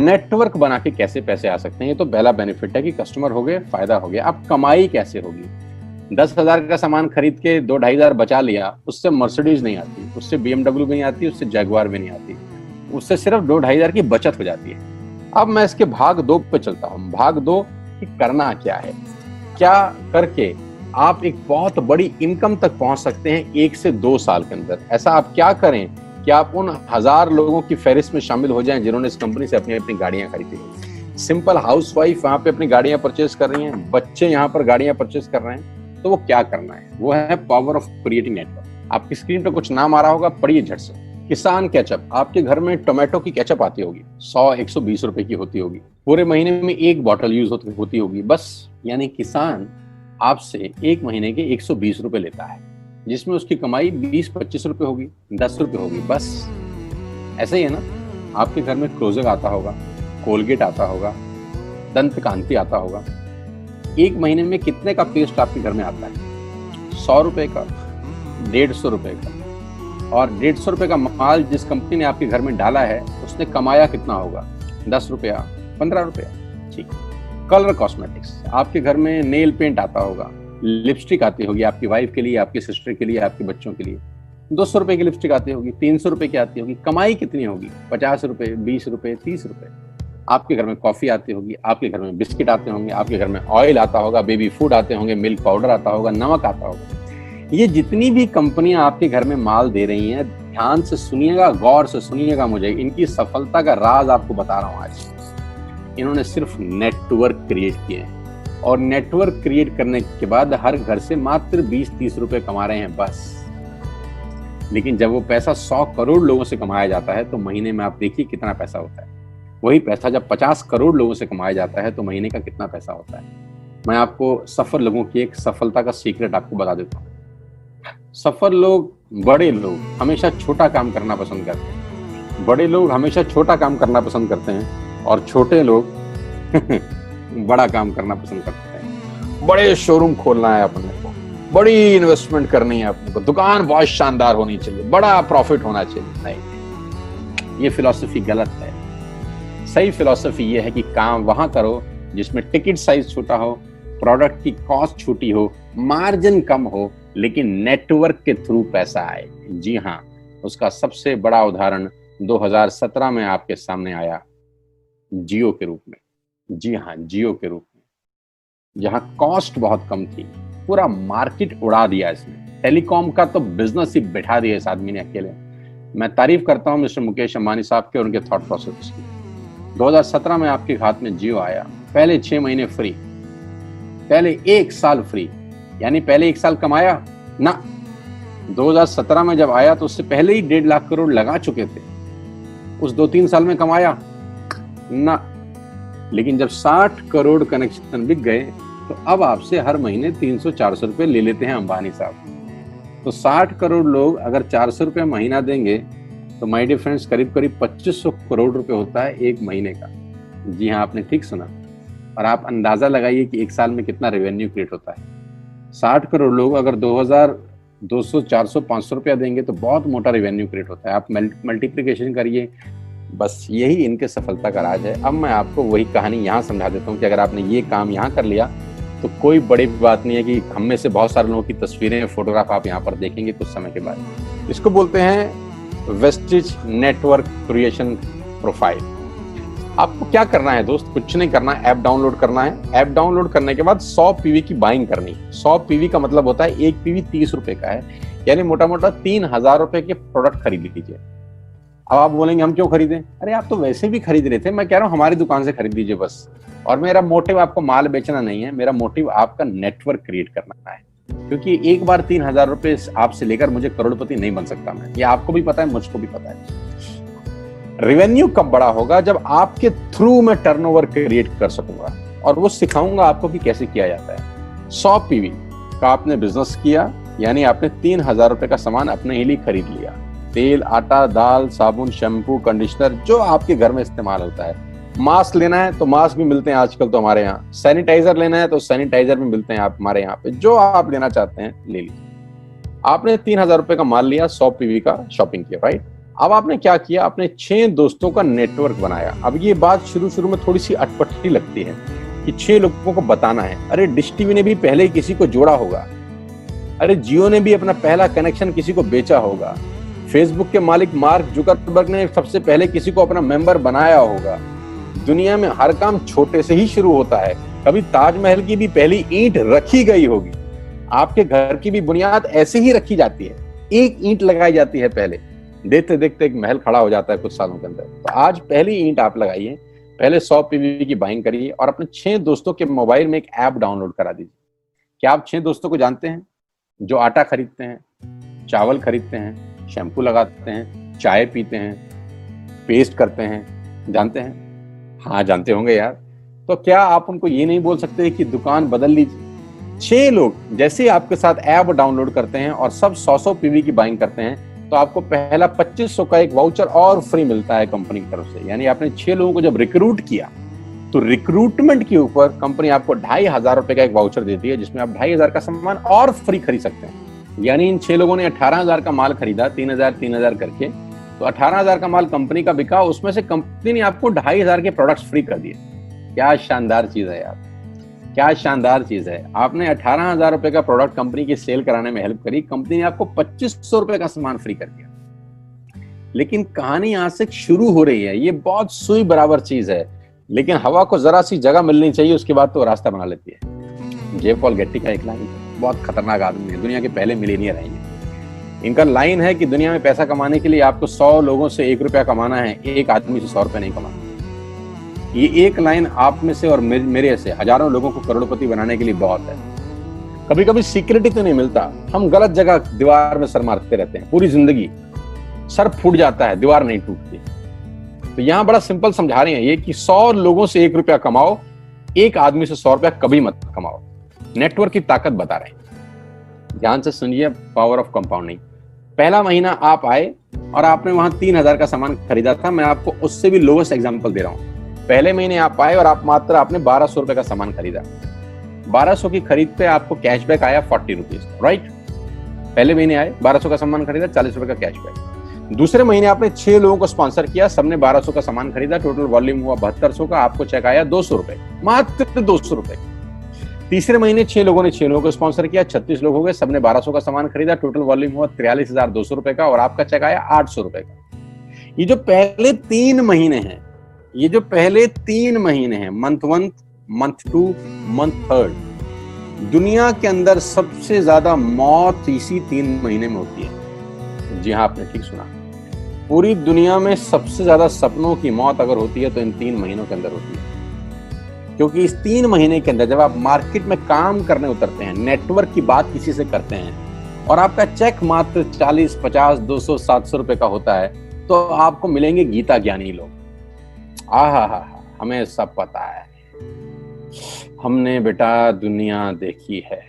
Network बना के कैसे पैसे आ सकते हैं, ये तो पहला बेनिफिट है कि कस्टमर हो गए, फायदा हो गया। अब कमाई कैसे होगी? 10,000 का सामान खरीद के 2-2,500 बचा लिया, उससे मर्सिडीज नहीं आती, उससे BMW भी नहीं आती, उससे जैगवार भी नहीं आती, उससे सिर्फ 2-2,500 की बचत हो जाती है। अब मैं इसके भाग 2 पे चलता हूँ। भाग 2 कि करना क्या है, क्या करके आप एक बहुत बड़ी इनकम तक पहुंच सकते हैं 1 से 2 साल के अंदर। ऐसा आप क्या करें कि आप उन 1000 लोगों की फहरिस्त में शामिल हो जाएं जिन्होंने इस कंपनी से अपनी अपनी गाड़ियां खरीदी हैं। सिंपल हाउसवाइफ वहां पे अपनी गाड़ियां परचेज कर रही हैं, बच्चे यहाँ पर गाड़ियां परचेज कर रहे हैं, तो वो क्या करना है? वो है पावर ऑफ क्रिएटिंग नेटवर्क। आपकी स्क्रीन पर कुछ नाम आ रहा होगा, पढ़िए झट से। किसान केचप, आपके घर में टोमेटो की केचप आती होगी, 100-120 रुपए की होती होगी, पूरे महीने में 1 बॉटल यूज होती होगी बस। यानी किसान आपसे 1 महीने के 120 रुपए लेता है, जिसमें उसकी कमाई 20-25 रुपए होगी, 10 रुपए होगी बस। ऐसा ही है ना? आपके घर में क्लोजर आता होगा, कोलगेट आता होगा, दंत कांति आता होगा। 1 महीने में कितने का पेस्ट आपके घर में आता है? 100 रुपए का, 150 रुपए का। और 150 रुपए का माल जिस कंपनी ने आपके घर में डाला है, उसने कमाया कितना होगा? 10 रुपया, 15 रुपया। ठीक। कलर कॉस्मेटिक्स, आपके घर में नेल पेंट आता होगा, लिपस्टिक आती होगी आपकी वाइफ के लिए, आपकी सिस्टर के लिए, आपके बच्चों के लिए। 200 रुपए की लिपस्टिक आती होगी, 300 रुपए की आती होगी। कमाई कितनी होगी? 50 रुपए, 20 रुपए, 30 रुपए। आपके घर में कॉफी आती होगी, आपके घर में बिस्किट आते होंगे, आपके घर में ऑयल आता होगा, बेबी फूड आते होंगे, मिल्क पाउडर आता होगा, नमक आता होगा। ये जितनी भी कंपनियां आपके घर में माल दे रही हैं, ध्यान से सुनिएगा, गौर से सुनिएगा मुझे। इनकी सफलता का राज आपको बता रहा हूं आज। इन्होंने सिर्फ नेटवर्क क्रिएट किए हैं, और नेटवर्क क्रिएट करने के बाद हर घर से मात्र 20-30 रुपए कमा रहे हैं बस। लेकिन जब वो पैसा 100 करोड़ लोगों से कमाया जाता है तो महीने में आप देखिए कितना पैसा होता है। वही पैसा जब 50 करोड़ लोगों से कमाया जाता है तो महीने का कितना पैसा होता है। मैं आपको सफल लोगों की एक सफलता का सीक्रेट आपको बता देता हूँ। सफल लोग, बड़े लोग हमेशा छोटा काम करना पसंद करते हैं। बड़े लोग हमेशा छोटा काम करना पसंद करते हैं, और छोटे लोग बड़ा काम करना पसंद करते हैं। बड़े शोरूम खोलना है अपने को, बड़ी इन्वेस्टमेंट करनी है अपने को, दुकान बहुत शानदार होनी चाहिए, बड़ा प्रॉफिट होना चाहिए। नहीं, ये फिलॉसफी गलत है। सही फिलॉसफी ये है कि काम वहां करो जिसमें टिकट साइज छोटा हो, प्रोडक्ट की कॉस्ट छोटी हो, मार्जिन कम हो, लेकिन नेटवर्क के थ्रू पैसा आए। जी हाँ, उसका सबसे बड़ा उदाहरण 2017 में आपके सामने आया, जियो के रूप में। जी हाँ, जियो के रूप में, जहां कॉस्ट बहुत कम थी, पूरा मार्केट उड़ा दिया इसने। टेलीकॉम का तो बिजनेस ही बैठा दिया इस आदमी ने अकेले। मैं तारीफ करता हूं मिस्टर मुकेश अंबानी साहब के और उनके थॉट प्रोसेस की। 2017 में आपके हाथ में जियो आया, पहले 6 महीने फ्री, पहले 1 साल फ्री। यानी पहले 1 साल कमाया ना। 2017 में जब आया तो उससे पहले ही 1.5 लाख करोड़ लगा चुके थे। उस 2-3 साल में कमाया ना। लेकिन जब 60 करोड़ कनेक्शन बिक गए तो अब आपसे हर महीने 300-400 रुपए ले लेते हैं अंबानी साहब। तो 60 करोड़ लोग अगर 400 रुपए महीना देंगे तो माय डियर फ्रेंड्स, करीब करीब 2500 करोड़ रुपए होता है 1 महीने का। जी हाँ, आपने ठीक सुना। और आप अंदाजा लगाइए कि 1 साल में कितना रेवेन्यू क्रिएट होता है। 60 करोड़ लोग अगर 2000, 200, 400, 500 रुपया देंगे तो बहुत मोटा रेवेन्यू क्रिएट होता है। आप मल्टीप्लिकेशन करिए, बस यही इनके सफलता का राज है। अब मैं आपको वही कहानी यहाँ समझा देता हूँ कि अगर आपने ये काम यहाँ कर लिया तो कोई बड़ी बात नहीं है कि हम में से बहुत सारे लोगों की तस्वीरें, फोटोग्राफ आप यहाँ पर देखेंगे कुछ समय के बाद। इसको बोलते हैं वेस्टिज नेटवर्क क्रिएशन प्रोफाइल। आपको क्या करना है दोस्त? कुछ नहीं करना है, ऐप डाउनलोड करना है। ऐप डाउनलोड करने के बाद 100 पीवी की बाइंग करनी है। 100 पीवी का मतलब होता है 1 पीवी 30 रुपए का है, यानी मोटा मोटा 3000 रुपए के प्रोडक्ट खरीद लीजिए। अब आप बोलेंगे हम क्यों खरीदें? अरे आप तो वैसे भी खरीद रहे थे, मैं कह रहा हूँ हमारी दुकान से खरीद लीजिए बस। और मेरा मोटिव आपको माल बेचना नहीं है, मेरा मोटिव आपका नेटवर्क क्रिएट करना है। क्योंकि एक बार 3000 रुपए आपसे लेकर मुझे करोड़पति नहीं बन सकता मैं, ये आपको भी पता है, मुझको भी पता है। रेवेन्यू कब बड़ा होगा? जब आपके थ्रू मैं टर्नओवर क्रिएट कर सकूंगा, और वो सिखाऊंगा आपको कि कैसे किया जाता है। 100 पीवी का आपने बिजनेस किया, यानी आपने 3000 रुपए का सामान अपने ही लिए खरीद लिया। तेल, आटा, दाल, साबुन, शैम्पू, कंडीशनर, जो आपके घर में इस्तेमाल होता है। मास्क लेना है तो मास्क भी मिलते हैं आजकल तो हमारे यहाँ। सैनिटाइजर लेना है तो सैनिटाइजर भी मिलते हैं आप हमारे यहाँ पे। जो आप लेना चाहते हैं ले लीजिए। आपने 3000 रुपए का माल लिया, 100 पीवी का शॉपिंग किया, राइट? अब आपने क्या किया, आपने 6 दोस्तों का नेटवर्क बनाया। अब ये बात शुरू में थोड़ी सी अटपटी लगती है कि 6 लोगों को बताना है। अरे डिश टीवी ने भी पहले किसी को जोड़ा होगा, अरे जियो ने भी अपना पहला कनेक्शन किसी को बेचा होगा, फेसबुक के मालिक मार्क जुकरबर्ग ने सबसे पहले किसी को अपना मेंबर बनाया होगा। दुनिया में हर काम छोटे से ही शुरू होता है। कभी ताजमहल की भी पहली ईंट रखी गई होगी, आपके घर की भी बुनियाद ऐसे ही रखी जाती है, एक ईंट लगाई जाती है पहले, देखते देखते एक महल खड़ा हो जाता है कुछ सालों के अंदर। तो आज पहली ईंट आप लगाइए, पहले 100 पीवी की बाइंग करिए और अपने 6 दोस्तों के मोबाइल में एक ऐप डाउनलोड करा दीजिए। क्या आप 6 दोस्तों को जानते हैं जो आटा खरीदते हैं, चावल खरीदते हैं, शैम्पू लगाते हैं, चाय पीते हैं, पेस्ट करते हैं? जानते हैं? हाँ जानते होंगे यार। तो क्या आप उनको ये नहीं बोल सकते कि दुकान बदल लीजिए? 6 लोग जैसे आपके साथ ऐप डाउनलोड करते हैं और सब 100 पीवी की बाइंग करते हैं तो आपको पहला 2500 का एक वाउचर और फ्री मिलता है कंपनी की तरफ से। यानी आपने 6 लोगों को जब रिक्रूट किया तो रिक्रूटमेंट के ऊपर कंपनी आपको 2500 रुपए का एक वाउचर देती है जिसमें आप 2500 का सामान और फ्री खरीद सकते हैं। यानी इन 6 लोगों ने 18,000 का माल खरीदा, 3,000 करके, तो 18,000 का माल कंपनी का बिका, उसमें से कंपनी ने आपको 2500 के प्रोडक्ट्स फ्री कर दिए। क्या शानदार चीज है यार, क्या शानदार चीज है। आपने 18,000 रुपए का प्रोडक्ट कंपनी की सेल कराने में हेल्प करी, कंपनी ने आपको 2500 रुपए का सामान फ्री कर दिया। लेकिन कहानी यहां से शुरू हो रही है। ये बहुत सुई बराबर चीज है, लेकिन हवा को जरा सी जगह मिलनी चाहिए, उसके बाद तो रास्ता बना लेती है। जे पॉल गेट्टी का एक लाइन, बहुत खतरनाक आदमी है, दुनिया के पहले मिलीनियर हैं। इनका लाइन है कि दुनिया में पैसा कमाने के लिए आपको 100 लोगों से 1 रुपया कमाना है, एक आदमी से 100 रुपया नहीं कमाना। ये एक लाइन आप में से और मेरे से हजारों लोगों को करोड़पति बनाने के लिए बहुत है। कभी कभी सिक्योरिटी तो नहीं मिलता, हम गलत जगह दीवार में सर मारते रहते हैं, पूरी जिंदगी सर फूट जाता है, दीवार नहीं टूटती। तो यहां बड़ा सिंपल समझा रहे हैं ये कि 100 लोगों से 1 रुपया कमाओ, एक आदमी से 100 रुपया कभी मत कमाओ। नेटवर्क की ताकत बता रहे हैं, ध्यान से सुनिए, पावर ऑफ कंपाउंडिंग। पहला महीना आप आए और आपने वहां 3,000 का सामान खरीदा था। मैं आपको उससे भी लोवेस्ट एग्जांपल दे रहा हूं। पहले महीने आप आए और आपने 1200 रुपए का सामान खरीदा। 1200 की खरीद पे आपको कैशबैक आया 40 रुपीज, राइट? पहले महीने आए, 1200 का सामान खरीदा, 40 रुपए का कैशबैक। दूसरे महीने आपने 6 लोगों को स्पॉन्सर किया, सबने 1200 का सामान खरीदा, टोटल वॉल्यूम हुआ 7200 का, आपको चेक आया 200 रुपए, मात्र 200 रुपए। तीसरे महीने 6 लोगों ने 6 लोगों को स्पॉन्सर किया, 36 लोग हो गए, सबने 1200 का सामान खरीदा, टोटल वॉल्यूम हुआ 43,200 रुपए का और आपका चेक आया 800 रुपए का। ये जो पहले 3 महीने हैं, मंथ 1, मंथ 2, मंथ 3, दुनिया के अंदर सबसे ज्यादा मौत इसी 3 महीने में होती है। जी हाँ, आपने ठीक सुना, पूरी दुनिया में सबसे ज्यादा सपनों की मौत अगर होती है तो इन 3 महीनों के अंदर होती है। क्योंकि इस 3 महीने के अंदर जब आप मार्केट में काम करने उतरते हैं, नेटवर्क की बात किसी से करते हैं और आपका चेक मात्र 40, 50, 200, 700 रुपए का होता है, तो आपको मिलेंगे गीता ज्ञानी लोग। हमें सब पता है, हमने बेटा दुनिया देखी है,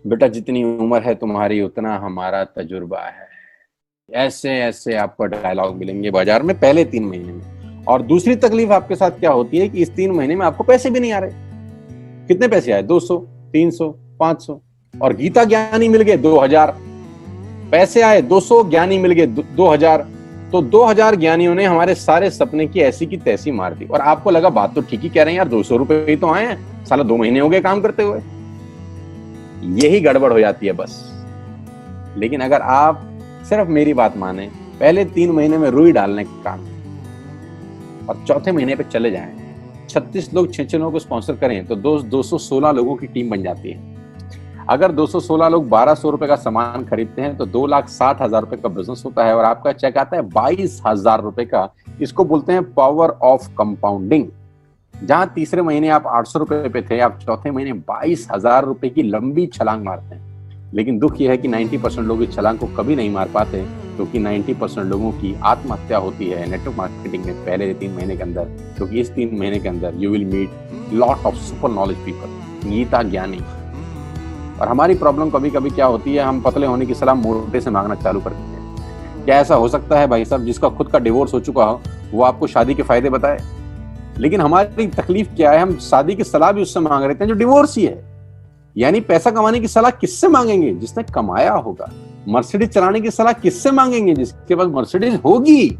बेटा जितनी उम्र है तुम्हारी उतना हमारा तजुर्बा है। ऐसे ऐसे आपको डायलॉग मिलेंगे बाजार में पहले 3 महीने में। और दूसरी तकलीफ आपके साथ क्या होती है कि इस 3 महीने में आपको पैसे भी नहीं आ रहे। कितने पैसे आए? 200, 300, 500, और गीता ज्ञानी मिल गए 2000। पैसे आए 200, ज्ञानी मिल गए 2000। तो 2000 ज्ञानियों ने हमारे सारे सपने की ऐसी की तैसी मार दी। और आपको लगा बात तो ठीक ही कह रहे हैं यार, 200 रुपए ही तो आए हैं, साला 2 महीने हो गए काम करते हुए। यही गड़बड़ हो जाती है बस। लेकिन अगर आप सिर्फ मेरी बात माने, पहले 3 महीने में रुई डालने का काम और चौथे महीने पे चले जाएं, 36 लोग 6 लोगों को स्पॉन्सर करें तो 216 लोगों की टीम बन जाती है। अगर 216 लोग 1200 रुपए का सामान खरीदते हैं तो 2,60,000 रुपए का बिजनेस होता है और आपका चेक आता है 22,000 रुपए का। इसको बोलते हैं पावर ऑफ कंपाउंडिंग। जहां तीसरे महीने आप 800 रुपए पे थे, आप चौथे महीने 22,000 रुपए की लंबी छलांग मारते हैं। लेकिन दुख यह है कि 90% लोग इस छलांग को कभी नहीं मार पाते, क्योंकि 90% लोगों की आत्महत्या होती है नेटवर्क मार्केटिंग में पहले 3 महीने के अंदर। क्योंकि इस 3 महीने के अंदर you will meet lot of super knowledge people, Gita ज्ञानी। और हमारी प्रॉब्लम कभी कभी क्या होती है, हम पतले होने की सलाह मोटे से मांगना चालू कर देते हैं। क्या ऐसा हो सकता है भाई साहब, जिसका खुद का डिवोर्स हो चुका हो वो आपको शादी के फायदे बताए? लेकिन हमारी तकलीफ क्या है, हम शादी की सलाह भी उससे मांग रहे हैं जो डिवोर्स ही है। यानी पैसा कमाने की सलाह किससे मांगेंगे? जिसने कमाया होगा। मर्सिडीज चलाने की सलाह किससे मांगेंगे? जिसके पास मर्सिडीज होगी।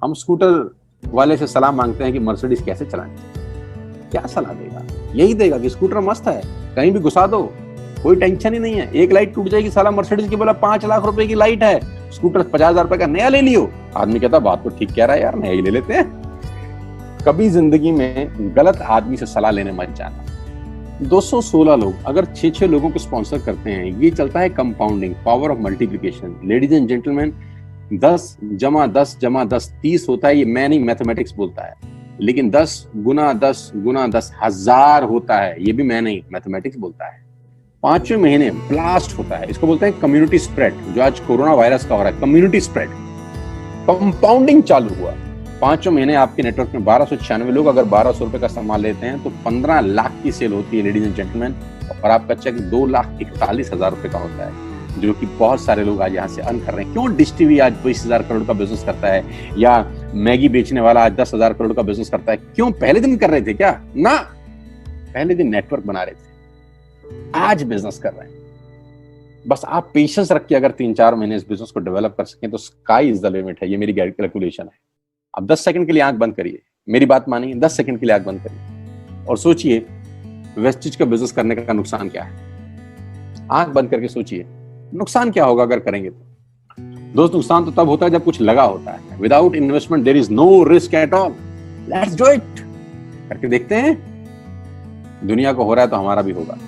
हम स्कूटर वाले से सलाह मांगते हैं कि मर्सिडीज कैसे चलानी, क्या सलाह देगा? यही देगा कि स्कूटर मस्त है, कहीं भी घुसा दो, कोई टेंशन ही नहीं है। एक लाइट टूट जाएगी, साला मर्सिडीज की बोला 5 लाख रुपए की लाइट है, स्कूटर 50,000 रुपए का नया ले लियो। आदमी कहता बात तो ठीक कह रहा है यार, नया ही ले लेते हैं। कभी जिंदगी में गलत आदमी से सलाह लेने मत जाना। 216 लोग अगर 6-6 लोगों को स्पॉन्सर करते हैं, ये चलता है compounding, power of multiplication. Ladies and gentleman, 10 + 10 = 10 30 होता है। ये मैं नहीं, मैथमेटिक्स बोलता है। लेकिन 10 × 10 × 10 1000 होता है। ये भी मैं नहीं, मैथमेटिक्स बोलता है। 5वें महीने ब्लास्ट होता है, इसको बोलते हैं कम्युनिटी स्प्रेड। जो आज कोरोना वायरस का हो रहा है, कम्युनिटी स्प्रेड, कंपाउंडिंग चालू हुआ। 5वें महीने आपके नेटवर्क में 1296 लोग अगर 1200 रुपए का सामान लेते हैं तो 15 लाख की सेल होती है लेडीज एंड जेंटलमैन। और आपका चेक 2,41,000 रुपए का होता है, जो कि बहुत सारे लोग आज यहाँ से अर्न कर रहे हैं। क्यों डिश टीवी आज 20,000 करोड़ का बिजनेस करता है, या मैगी बेचने वाला आज 10,000 करोड़ का बिजनेस करता है? क्यों? पहले दिन कर रहे थे क्या? ना, पहले दिन नेटवर्क बना रहे थे, आज बिजनेस कर रहे हैं। बस आप पेशेंस रख के अगर 3-4 महीने इस बिजनेस को डेवलप कर सकें तो स्काई इज द लिमिट है। ये मेरी कैलकुलेशन है। अब 10 सेकंड के लिए आंख बंद करिए, मेरी बात मानिए, 10 सेकंड के लिए आंख बंद करिए और सोचिए वेस्टिज का बिजनेस करने का नुकसान क्या है। आंख बंद करके सोचिए नुकसान क्या होगा अगर करेंगे तो। दोस्त, नुकसान तो तब होता है जब कुछ लगा होता है। Without investment there is no risk at all. Let's do it. करके देखते हैं, दुनिया को हो रहा है तो हमारा भी होगा।